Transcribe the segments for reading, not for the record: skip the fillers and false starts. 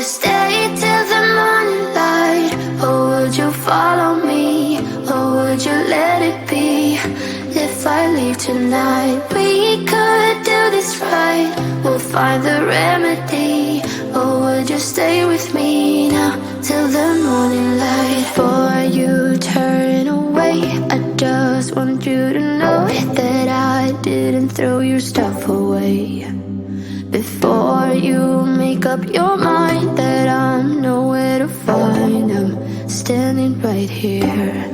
stay till the morning light? Or would you follow me? Or would you let it be? If I leave tonight, we could do this right. We'll find the remedy. Or would you stay with me now till the morning light? Before you turn away, I just want you to know that I didn't throw your stuff away. Before you make up your mind that I'm nowhere to find, I'm standing right here.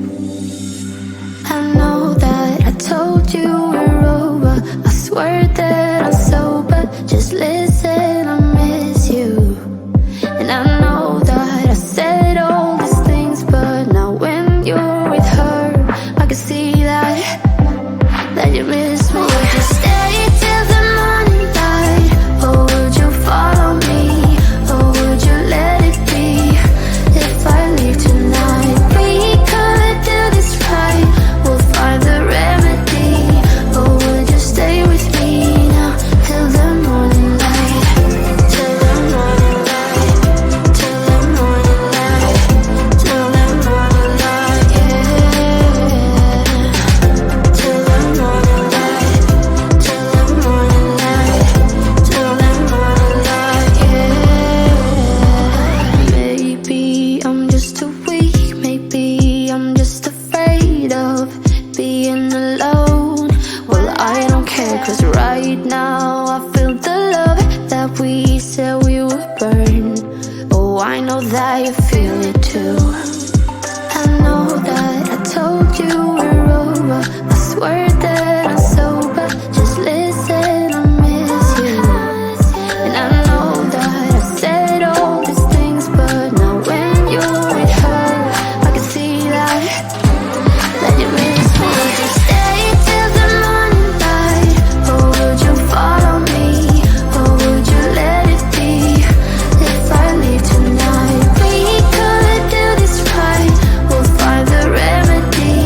I know that I told you we're over. I swear that I'm sober. Just listen, I miss you. And I know that I said all these things, but now when you're with her, I can see that you miss me. Would you stay till the morning light? Or would you follow me? Or would you let it be? If I leave tonight, we could do this right. We'll find the remedy. Or would you stay with me now till the morning light? Till the morning light. Till the morning light. Till the morning light, yeah. Till the morning light. Till the morning light. Till the morning light, yeah. Maybe I'm just too weak. Maybe I'm just afraid of being alone. Well, I don't care, 'cause right now I feel the love that we said we would burn. Oh, I know that you feel it too. I know that I told you we're over. I swear that I'm sober. Just listen, I miss you. And I know that I said all these things, but now when you're with her, I can see that you miss me. Would you stay till the morning light? Or would you follow me? Or would you let it be? If I leave tonight, we could do this right. We'll find the remedy.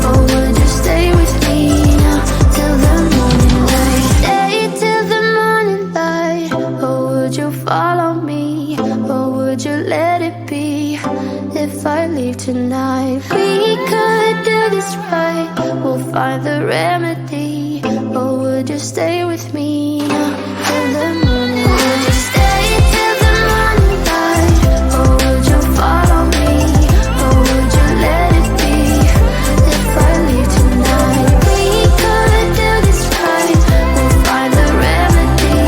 Or would you stay with me now till the morning light? Stay till the morning light. Or would you follow me? Or would you let it be? If I leave tonight, we could do this right. We'll find the remedy. Or would you stay with me now till the morning light? Would you stay till the morning light? Or would you follow me? Or would you let it be? If I leave tonight, we could do this right. We'll find the remedy.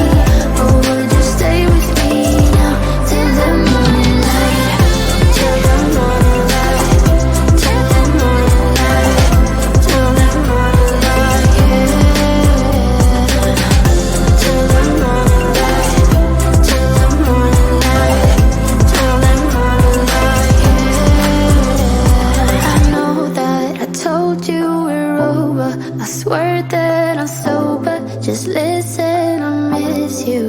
Or would you stay with me now till the morning light? Till the morning light. Till the morning light. Till the morning light, yeah. Till the morning light. Till the morning light. Till the morning light, yeah. I know that I told you we're over. I swear that I'm sober. Just listen, I miss you.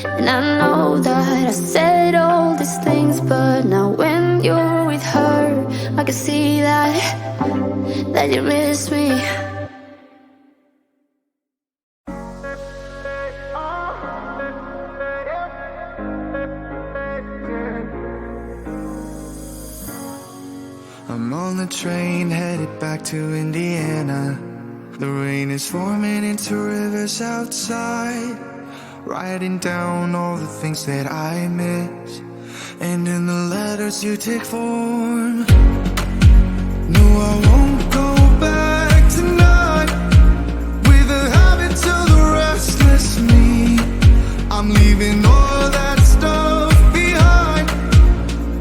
And I know that I said all these things, but now when you're with her, I can see that you miss me. I'm on the train headed back to Indiana. The rain is forming into rivers outside, writing down all the things that I miss, and in the letters you take form. No, I won't go back tonight with the habits of the restless me. I'm leaving all that stuff behind.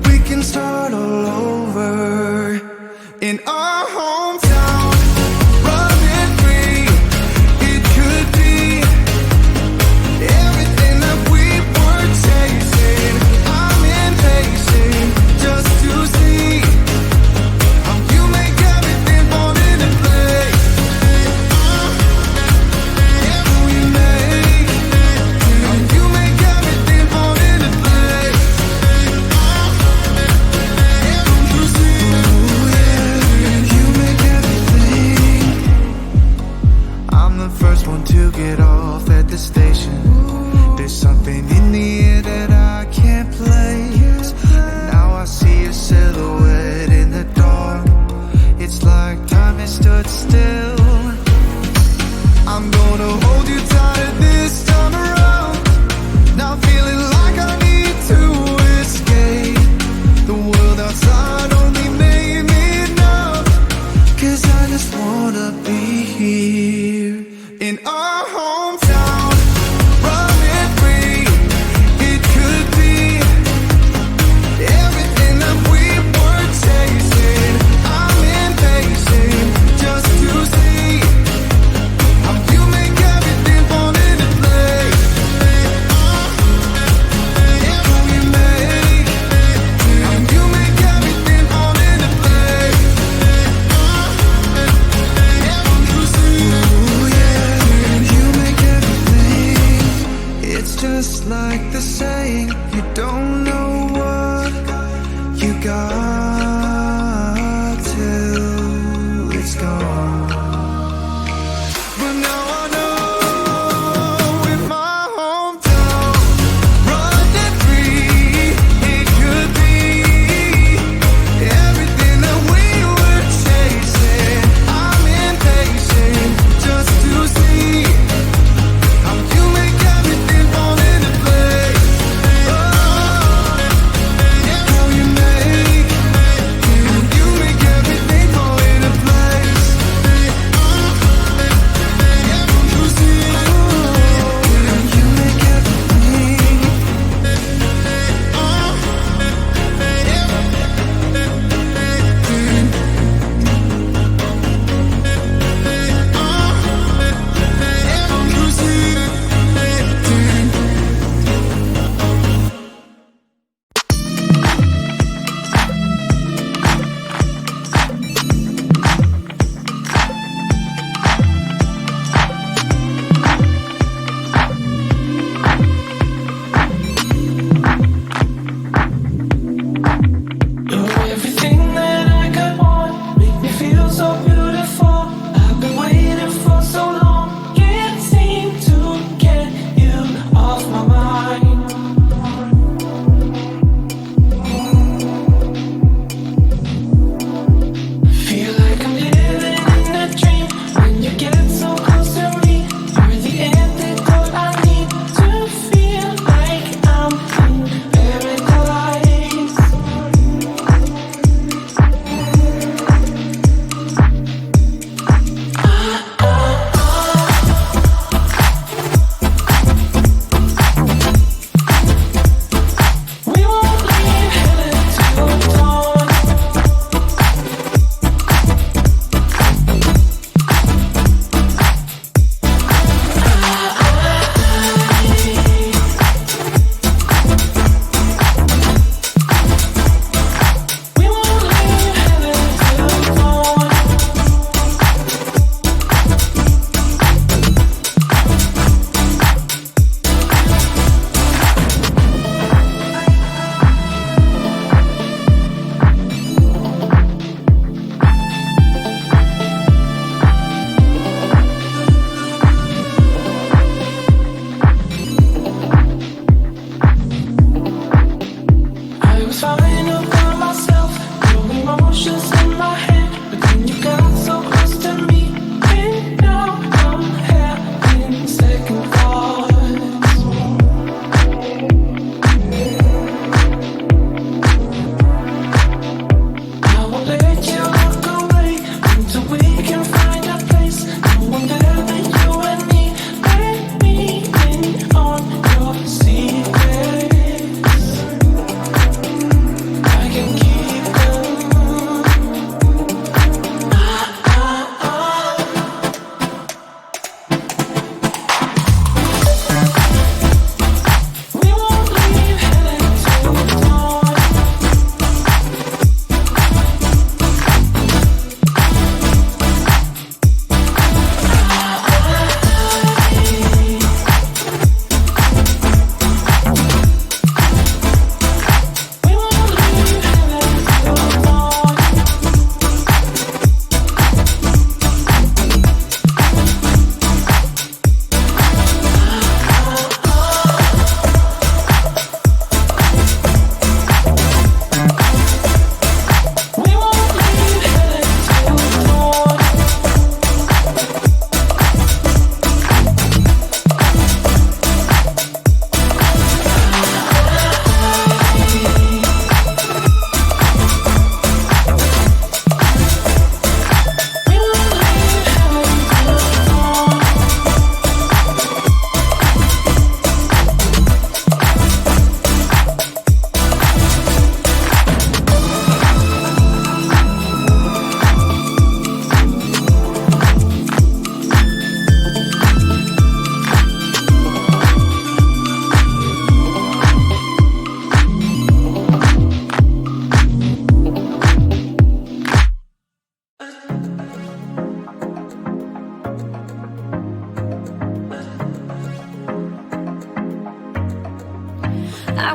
We can start all over in our hometown, running free. It could be everything that we were chasing. I'm impatient just to see how you make everything fall into place. Yeah, we make how you make everything fall into place. Yeah, don't you see? Ooh, yeah. stood still. I'm gonna hold you tighter this time around. Now feeling like I need to escape. The world outside only made me numb. 'Cause I just wanna be here in our hometown, running free. It could be everything that we were chasing. I'm impatient just to see how you make everything fall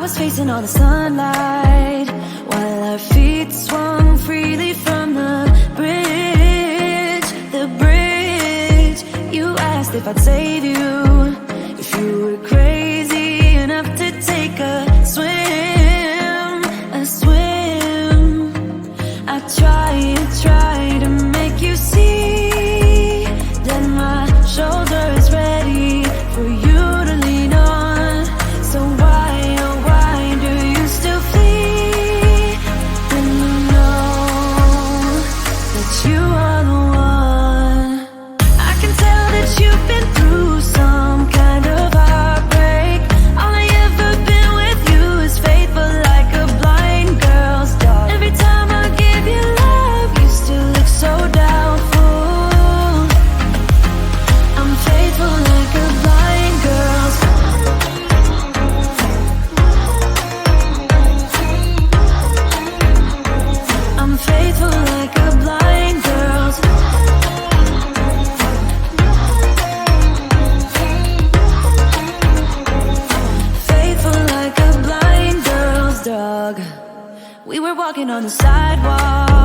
was facing all the sunlight while our feet swung freely from the bridge. The bridge. You asked if I'd save you, if you were crazy enough to take a swim, a swim. I tried to make you see that my shoulder is ready for you to lean on. So why, oh why do you still flee when you know that you are the one? I can tell that you've been through some kind of heartbreak. All I ever been with you is faithful like a blind girl's dog. Every time I give you love, you still look so doubtful. I'm faithful like a blind girl's dog. I'm faithful like a blind girl's faithful like a blind girl's dog. We were walking on the sidewalk